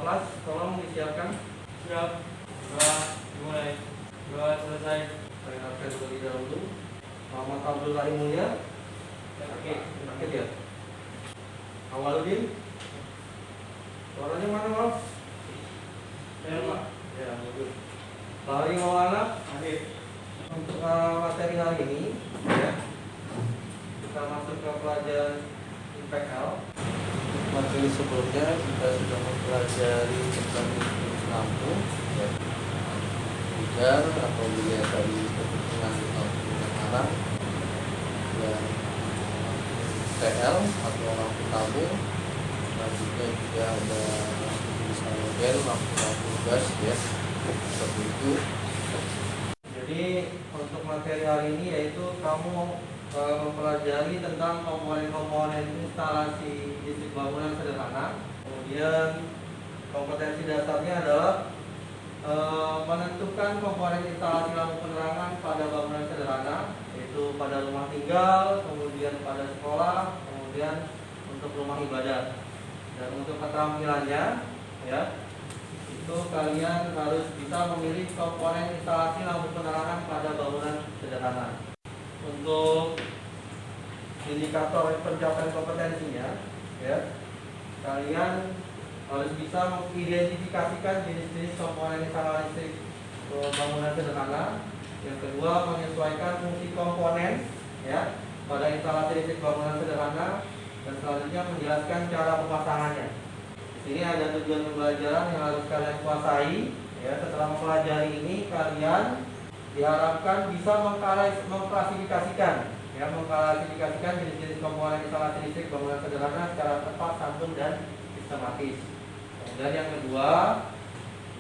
kelas tolong disiapkan. Siap. Mulai. Selesai. Saya akan terlebih dahulu. Muhammad Abdul Karim Mulya. Sakit ya. Awaludin. Suaranya mana, Mas? Ya, Pak. Ya, bagus. Hari Maulana. Untuk materi hari ini, ya, kita masuk ke pelajaran IPL. Materi sebelumnya kita sudah mempelajari tentang lampu, ya, hujan atau dilihat dari kepentingan lampu yang arang, dan TL atau lampu tabung, dan juga ada tulisan model lampu gas, ya, seperti itu. Jadi untuk materi hari ini yaitu kamu mempelajari tentang komponen-komponen instalasi listrik bangunan sederhana. Kemudian kompetensi dasarnya adalah menentukan komponen instalasi lampu penerangan pada bangunan sederhana, yaitu pada rumah tinggal, kemudian pada sekolah, kemudian untuk rumah ibadah. Dan untuk keterampilannya, ya, itu kalian harus bisa memilih komponen instalasi lampu penerangan pada bangunan sederhana. Untuk indikator pencapaian kompetensinya, ya, kalian harus bisa mengidentifikasikan jenis-jenis komponen instalasi listrik bangunan sederhana. Yang kedua, menyesuaikan fungsi komponen, ya, pada instalasi listrik bangunan sederhana. Dan selanjutnya menjelaskan cara pemasangannya. Di sini ada tujuan pembelajaran yang harus kalian kuasai. Ya, setelah mempelajari ini kalian diharapkan bisa mengklasifikasikan jenis-jenis komponen instalasi listrik bangunan sederhana secara tepat, santun, dan sistematis. Kemudian yang kedua,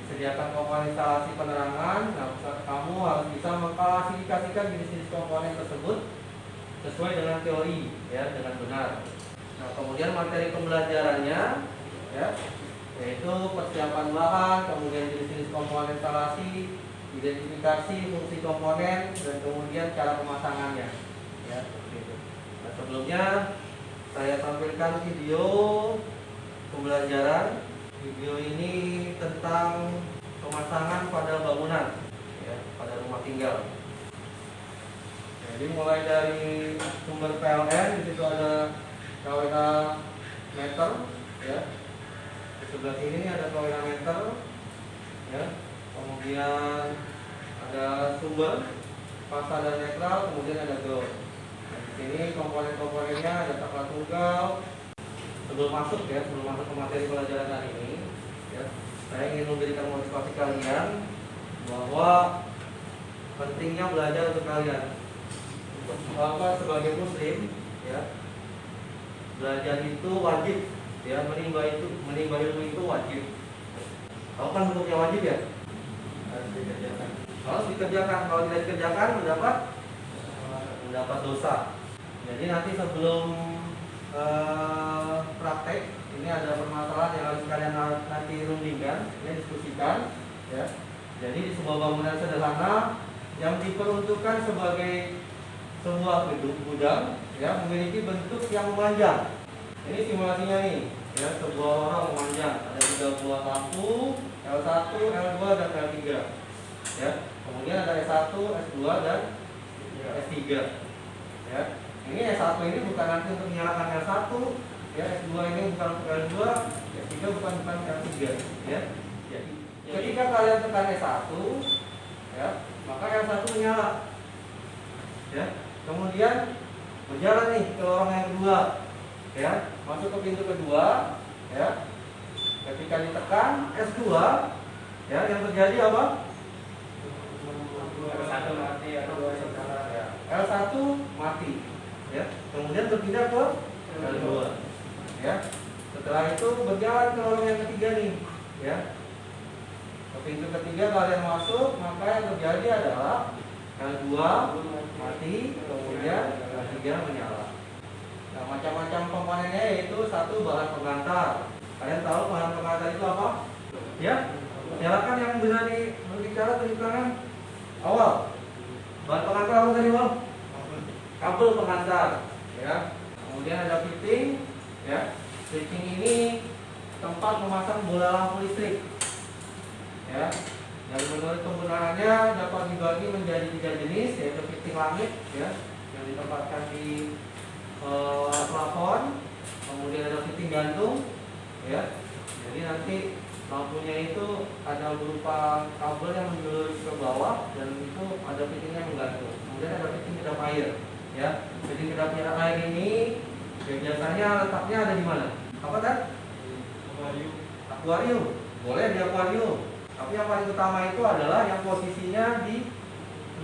disediakan komponen instalasi penerangan. Nah, kamu harus bisa mengklasifikasikan jenis-jenis komponen tersebut sesuai dengan teori, ya, dengan benar. Nah, kemudian materi pembelajarannya, ya, yaitu persiapan bahan, kemudian jenis-jenis komponen instalasi, identifikasi fungsi komponen, dan kemudian cara pemasangannya, ya, seperti itu. Nah, sebelumnya saya tampilkan video pembelajaran. Video ini tentang pemasangan pada bangunan, ya, pada rumah tinggal. Jadi mulai dari sumber PLN, di situ ada KWH meter, ya. Di sebelah sini ada KWH meter, ya. Kemudian ada sumber, fasa dan netral, kemudian ada ground. Nah, di sini komponen-komponennya ada takla tunggal. Sebelum masuk ke materi pelajaran hari ini, ya, saya ingin memberikan motivasi kalian bahwa pentingnya belajar untuk kalian. Untuk Bapak sebagai muslim, ya, belajar itu wajib, ya, menimba ilmu itu wajib. Tahu kan hukumnya wajib, ya? Harus dikerjakan. Kalau tidak dikerjakan mendapat dosa. Jadi nanti sebelum praktek ini ada permasalahan yang harus kalian nanti rundingkan, ini diskusikan, ya. Jadi di sebuah bangunan sederhana yang diperuntukkan sebagai sebuah gudang, ya, memiliki bentuk yang memanjang. Ini simulasinya nih, ya, sebuah lorong memanjang, ada 3 buah lampu, L1, L2, dan L3, ya. Kemudian ada S1, S2, dan S3, ya. Ini S1 ini bukan nanti untuk menyalakan L1, ya, S2 ini bukan untuk L2, S3 bukan L3, ya. Jadi ketika kalian tekan S1, ya, maka L1 menyala, ya. Kemudian berjalan nih ke lorong yang kedua, ya, masuk ke pintu kedua, ya. Ketika ditekan S2, ya, yang terjadi apa? L1 mati atau ya. L1 mati, ya. Kemudian berpindah ke L2, ya. Setelah itu berjalan ke lorong yang ketiga nih, ya. Ke pintu ketiga kalian masuk, maka yang terjadi adalah L2 mati, kemudian L3 menyala. Nah, macam-macam komponennya yaitu satu, bahan pengantar. Kalian tahu bahan pengantar itu apa? Ya, nyalakan yang bisa berbicara tunjukkan awal. Bahan pengantar apa tadi, Bang? Kabel pengantar, ya. Kemudian ada fitting, ya. Fitting ini tempat memasang bola lampu listrik. Ya. Dan menurut penggunaannya dapat dibagi menjadi 3 jenis, yaitu fitting langit ya, yang ditempatkan di plafon, kemudian ada fitting gantung ya. Jadi nanti lampunya itu ada berupa kabel yang menjulur ke bawah dan itu ada fittingnya menggantung. Kemudian ada fitting kedap air ya. Fitting kedap air ini ya, biasanya letaknya ada di mana? Apa kan? Akuarium. Boleh di akuarium. Tapi yang paling utama itu adalah yang posisinya di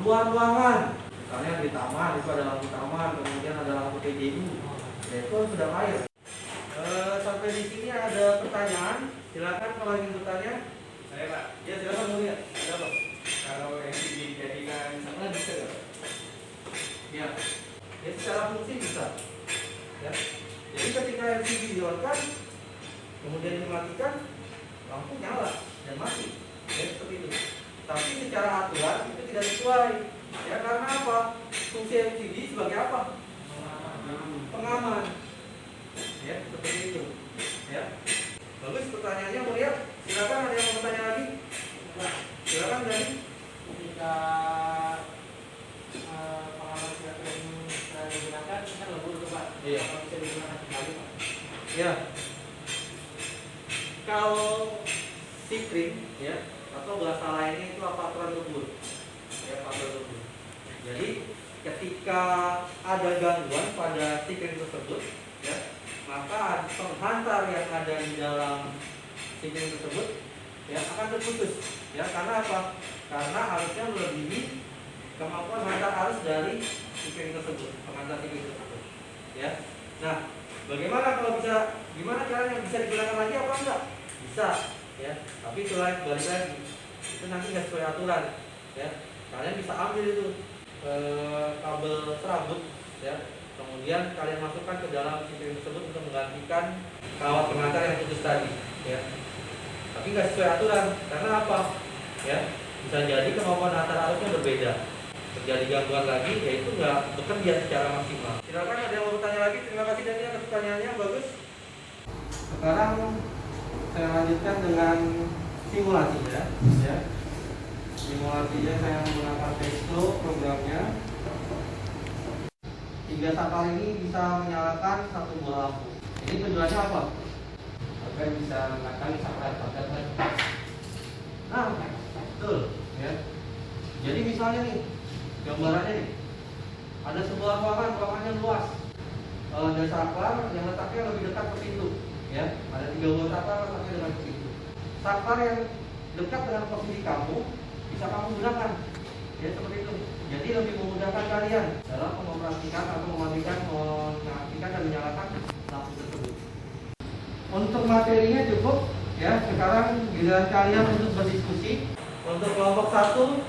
luar ruangan. Misalnya di taman itu ada lampu taman, kemudian ada lampu TJU. Itu sudah air. Sampai di sini ada pertanyaan. Silakan kalau ingin bertanya. Saya Pak. Ya silakan mulia. Ada apa? Kalau LCD dijadikan sama bisa nggak? Ya. Ya secara fungsi bisa. Ya. Jadi ketika LCD di-on-kan, kemudian dimatikan, lampu nyala dan mati. Ya seperti itu. Tapi secara aturan itu tidak sesuai. Ya karena apa? Fungsi LCD sebagai apa? Pengaman. Ya seperti itu. Ya. Bagus pertanyaannya mulia. Silakan ada yang mau bertanya lagi? Silakan dari. Ketika pengaman siapkan digunakan kan lembur itu Pak. Iya. Kalau bisa digunakan kembali Pak. Ya. Kalau sikring ya atau bahasa lainnya itu apaturan lebur. Ya, apaturan lebur. Jadi ketika ada gangguan pada sikring tersebut ya, maka penghantar yang ada di dalam sikring tersebut ya akan terputus ya. Karena apa? Karena arusnya melebihi kemampuan hantar arus dari sikring tersebut, penghantar sikring tersebut ya. Nah, bagaimana kalau gimana caranya, bisa digunakan lagi apa enggak? Bisa ya, tapi itu balik lagi itu nanti nggak sesuai aturan ya. Kalian bisa ambil itu kabel serabut ya, kemudian kalian masukkan ke dalam sikring tersebut untuk menggantikan kawat pengantar yang putus tadi ya. Tapi nggak sesuai aturan, karena apa ya, bisa jadi kemampuan antar arusnya berbeda, terjadi gangguan lagi, yaitu nggak bekerja secara maksimal. Silakan ada yang mau bertanya lagi. Terima kasih Dani atas pertanyaannya, bagus. Sekarang saya lanjutkan dengan simulasi ya. Simulasinya saya menggunakan Testo programnya. 3 saklar ini bisa menyalakan 1 buah lampu. Ini tujuannya apa? Agar bisa menekan saklar pada. Nah, betul ya. Jadi misalnya nih, gambarannya nih, ada sebuah ruangannya luas. Ada saklar yang letaknya lebih dekat ke pintu ya. Ada 3 buah saklar letaknya dekat ke pintu. Saklar yang dekat dengan posisi kamu bisa kamu gunakan ya, seperti itu. Jadi lebih memudahkan kalian dalam mengoperasikan atau mematikan, mengaktifkan dan menyalakan lampu tersebut. Untuk materinya cukup ya. Sekarang giliran kalian untuk berdiskusi. Untuk kelompok 1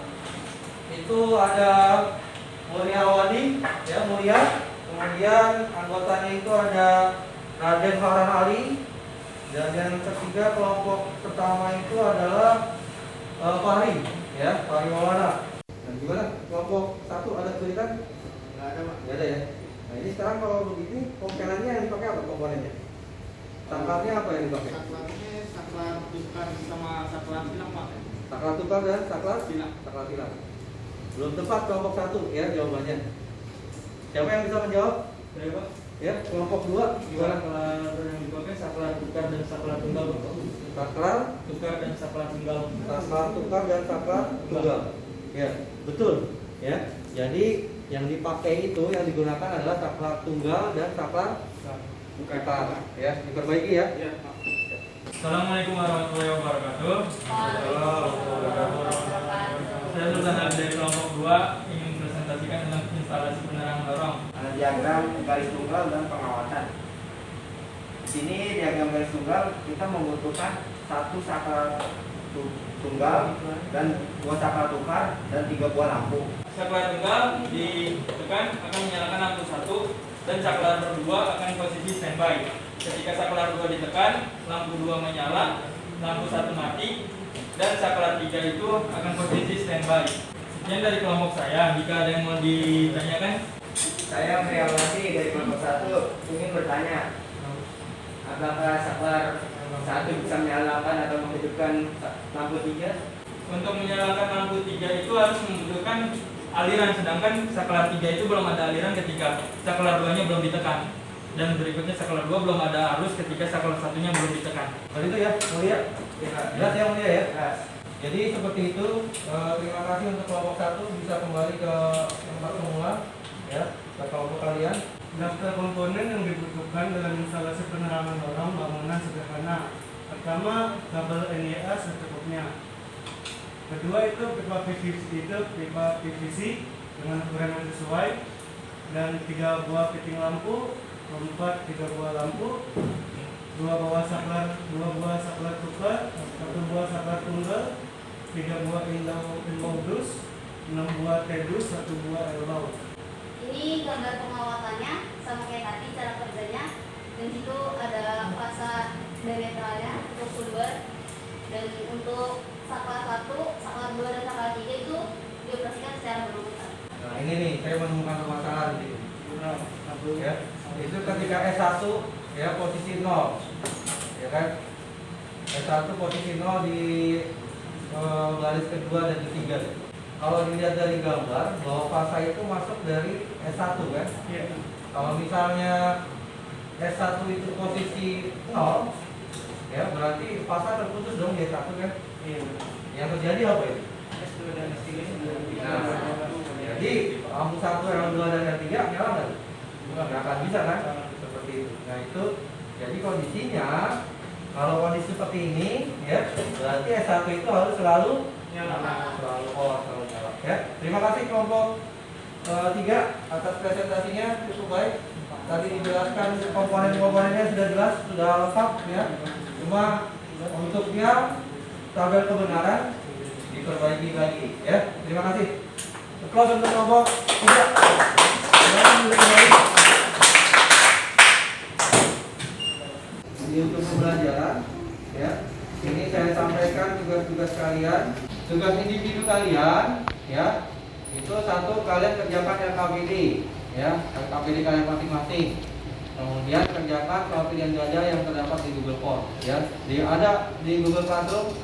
itu ada Mulyawati ya, Mulia. Kemudian anggotanya itu ada Raden Farhan Ali. Dan yang ketiga, kelompok pertama itu adalah Fahri ya, Fahri Maulana. Dan gimana? Kelompok 1 ada kesulitan? Nggak ada Pak. Nggak ada ya. Nah ini sekarang kalau begini, komponennya yang dipakai apa komponennya? Saklarnya apa yang dipakai? Saklarnya saklar tukar sama saklar silang Pak. Saklar tukar dan saklar Silang. Saklar silang. Belum tepat kelompok 1 ya jawabannya. Siapa yang bisa menjawab? Saya Pak. Ya, kelompok 2 gimana? Saklar yang dipakai saklar tukar dan saklar tunggal. Saklar Tukar dan saklar tunggal. Saklar tukar dan saklar tunggal. Ya, betul. Ya. Jadi yang dipakai itu, yang digunakan adalah saklar tunggal dan saklar tukar. Ya, diperbaiki ya. Iya Pak. Assalamualaikum warahmatullahi wabarakatuh. Saya Sultan Ali dari kelompok 2 ingin presentasikan tentang instalasi penerangan lorong. Ada diagram garis tunggal dan pengawasan. Di sini diagram garis tunggal kita membutuhkan 1 saklar tunggal dan 2 saklar tukar dan 3 buah lampu. Saklar tunggal ditekan akan menyalakan lampu 1 dan saklar berdua akan posisi standby. Ketika saklar 2 ditekan, lampu 2 menyala, lampu 1 mati, dan saklar 3 itu akan posisi standby. Sekian dari kelompok saya. Jika ada yang mau ditanyakan, Saya Mulyawati dari kelompok 1 ingin bertanya. Apakah saklar 1 bisa menyalakan atau menghidupkan lampu 3? Untuk menyalakan lampu 3 itu harus membutuhkan aliran, sedangkan saklar 3 itu belum ada aliran ketika saklar 2 nya belum ditekan, dan berikutnya saklar 2 belum ada arus ketika saklar 1 nya belum ditekan. Seperti itu ya, mulia. Jelas ya mulia ya. Jadi seperti itu. Terima kasih untuk kelompok 1, bisa kembali ke tempat semula ya, ke kelompok kalian. Daftar komponen yang dibutuhkan dalam instalasi penerangan lorong bangunan sederhana. Pertama, kabel NIA secukupnya. Kedua itu pipa PVC dengan ukuran yang sesuai, dan 3 buah fitting lampu. Keempat, 3 buah lampu, 2 buah saklar tukar, 1 buah saklar tunggal, 3 buah inbow dus, 6 buah tedus, 1 buah air laut. Ini gambar pengawasannya sama kayak tadi cara kerjanya. Dan situ ada fasa diametralnya untuk sumber, dan untuk saklar 1, saklar 2 dan saklar 3 itu dioperasikan secara berputar. Nah ini nih, saya menemukan permasalahan di sini. Ya, itu ketika S1 ya posisi 0, ya kan? S1 posisi 0 di baris kedua dan ketiga. Kalau dilihat dari gambar bahwa fasa itu masuk dari S1 kan? Iya. Kalau misalnya S1 itu posisi 0, ya berarti fasa terputus dong di S1 kan? Iya. Yang terjadi apa itu? S2 dan S3 Jadi lampu 1, lampu 2 dan yang 3 nyala nggak? Nggak akan bisa kan? Seperti itu. Nah itu jadi kondisinya kalau kondisi seperti ini ya berarti S1 itu harus selalu nyala, selalu nyala. Ya terima kasih kelompok 3 atas presentasinya cukup baik. Tadi dijelaskan komponen-komponennya sudah jelas, sudah lengkap ya. Cuma untuknya tabel kebenaran diperbaiki lagi ya. Terima kasih. Close untuk kelompok 3. Di untuk pembelajaran ya, ini saya sampaikan tugas-tugas kalian, tugas individu kalian ya. Itu 1, kalian kerjakan LKPD ya, LKPD kalian masing-masing. Kemudian kerjakan pilihan gajah yang terdapat di Google Form ya. Ada di Google Classroom.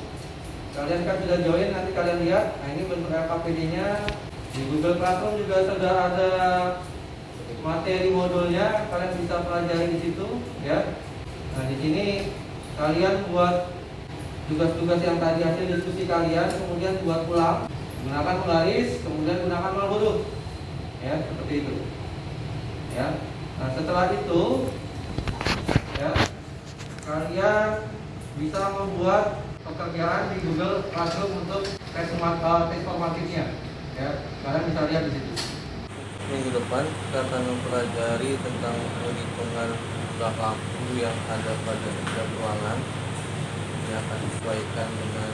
Kalian kan sudah join, nanti kalian lihat. Nah ini bentuk LKPD-nya. Di Google Classroom juga sudah ada materi modulnya, kalian bisa pelajari di situ ya. Nah di sini kalian buat tugas-tugas yang tadi hasil diskusi kalian, kemudian buat ulang, gunakan polaris, kemudian gunakan malboduk, ya seperti itu. Ya, nah setelah itu, ya kalian bisa membuat pekerjaan di Google Classroom untuk tes formatifnya. Ya, kalian bisa lihat di situ. Minggu depan kita akan mempelajari tentang penghitungan jumlah lampu yang ada pada setiap ruangan yang akan disesuaikan dengan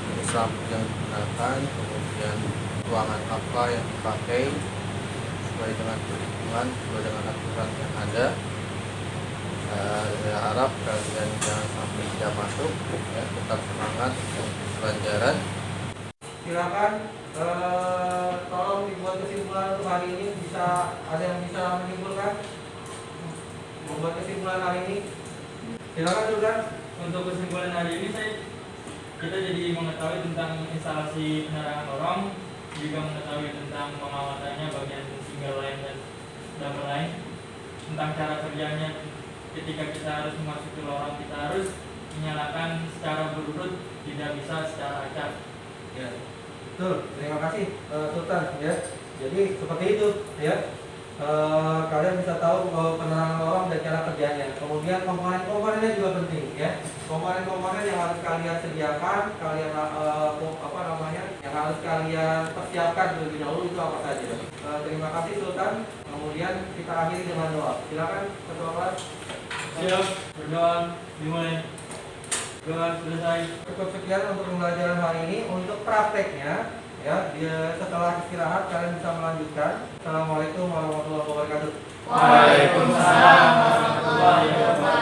jenis lampu yang digunakan, kemudian ruangan apa yang dipakai sesuai dengan perhitungan, sesuai dengan aturan yang ada. Saya harap kalian jangan sampai tidak masuk, ya, tetap semangat untuk pelajaran. Silakan tolong dibuat kesimpulan untuk hari ini. Bisa ada yang bisa menyimpulkan, membuat kesimpulan hari ini? Silakan juga. Untuk kesimpulan hari ini kita jadi mengetahui tentang instalasi penerangan lorong, juga mengetahui tentang pengawasannya bagian single line dan double line, tentang cara kerjanya ketika kita harus memasuki lorong, kita harus menyalakan secara berurut, tidak bisa secara acak. Ya, betul. Terima kasih Sultan ya. Jadi seperti itu ya. Kalian bisa tahu penerangan lorong dan cara kerjanya. Kemudian komponen-komponennya juga penting ya. Komponen-komponen yang harus kalian sediakan, kalian yang harus kalian persiapkan terlebih dahulu itu apa saja. Terima kasih Sultan. Kemudian kita akhiri dengan doa. Silakan ketua kelas. Siap, berdoa dimulai. Doa selesai. Cukup sekian untuk pembelajaran hari ini. Untuk prakteknya ya, setelah istirahat kalian bisa melanjutkan. Assalamualaikum warahmatullahi wabarakatuh. Waalaikumsalam warahmatullahi wabarakatuh.